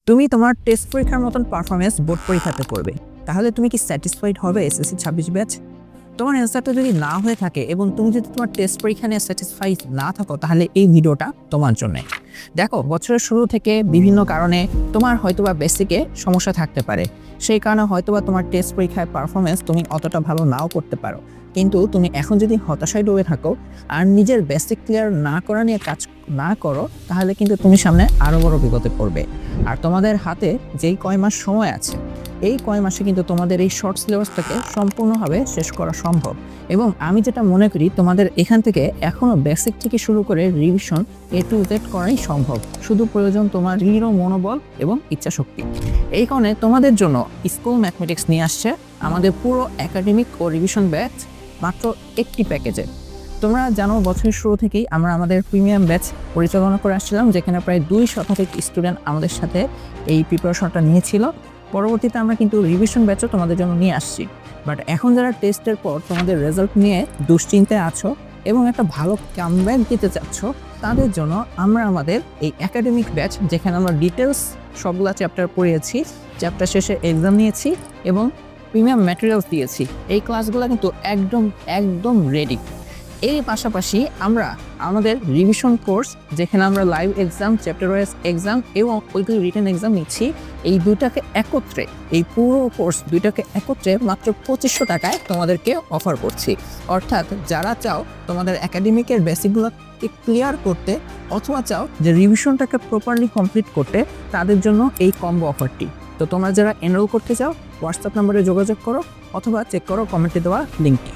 তুমি তোমার টেস্ট পরীক্ষার মতন পারফরমেন্স বোর্ড পরীক্ষাতে করবে, তাহলে তুমি কি স্যাটিসফাইড হবে এসএসসি 26 ব্যাচ? তোমার অ্যান্সারটা যদি না হয়ে থাকে এবং তুমি যদি তোমার টেস্ট পরীক্ষা নিয়ে স্যাটিসফাইড না থাকো, তাহলে এই ভিডিওটা তোমার জন্য। দেখো, বছরের শুরু থেকে বিভিন্ন কারণে তোমার হয়তোবা বেসিকে সমস্যা থাকতে পারে, সেই কারণে হয়তোবা তোমার টেস্ট পরীক্ষায় পারফরমেন্স তুমি অতটা ভালো নাও করতে পারো। কিন্তু তুমি এখন যদি হতাশায় ডুবে থাকো আর নিজের বেসিক ক্লিয়ার না করা নিয়ে কাজ না করো, তাহলে কিন্তু তুমি সামনে আরও বড় বিপদে পড়বে। আর তোমাদের হাতে যেই কয় মাস সময় আছে, এই কয় মাসে কিন্তু তোমাদের এই শর্ট সিলেবাসটাকে সম্পূর্ণভাবে শেষ করা সম্ভব। এবং আমি যেটা মনে করি, তোমাদের এখান থেকে এখনও বেসিক থেকে শুরু করে রিভিশন A to Z করাই সম্ভব। শুধু প্রয়োজন তোমার দৃঢ় মনোবল এবং ইচ্ছাশক্তি। এই কারণে তোমাদের জন্য স্কুল ম্যাথমেটিক্স নিয়ে আসছে আমাদের পুরো একাডেমিক ও রিভিশন ব্যাচ মাত্র একটি প্যাকেজে। তোমরা জানো, বছরের শুরু থেকেই আমরা আমাদের প্রিমিয়াম ব্যাচ পরিচালনা করে আসছিলাম, যেখানে প্রায় 2 শতাধিক স্টুডেন্ট আমাদের সাথে এই প্রিপারেশনটা নিয়েছিল। পরবর্তীতে আমরা কিন্তু রিভিশন ব্যাচও তোমাদের জন্য নিয়ে আসছি। বাট এখন যারা টেস্টের পর তোমাদের রেজাল্ট নিয়ে দুশ্চিন্তায় আছো এবং একটা ভালো কামব্যাক দিতে চাচ্ছ, তাদের জন্য আমরা আমাদের এই একাডেমিক ব্যাচ, যেখানে আমরা ডিটেলস সবগুলা চ্যাপ্টার পড়িয়েছি, চ্যাপ্টার শেষে এক্সাম নিয়েছি এবং প্রিমিয়াম ম্যাটেরিয়ালস দিয়েছি, এই ক্লাসগুলো কিন্তু একদম রেডি। এর পাশাপাশি আমরা আমাদের রিভিশন কোর্স, যেখানে আমরা live exam, chapter wise exam এবং উইকলি রিটেন এক্সাম নিচ্ছি, এই দুইটাকে একত্রে, এই পুরো কোর্স দুইটাকে একত্রে মাত্র 2500 টাকায় তোমাদেরকে অফার করছি। অর্থাৎ যারা চাও তোমাদের একাডেমিকের বেসিকগুলোকে ক্লিয়ার করতে, অথবা চাও যে রিভিশনটাকে প্রপারলি কমপ্লিট করতে, তাদের জন্য এই কম্বো অফারটি। তো তোমরা যারা এনরোল করতে চাও, হোয়াটসঅ্যাপ নম্বরে যোগাযোগ করো অথবা চেক করো কমেন্টে দেওয়া লিঙ্কটি।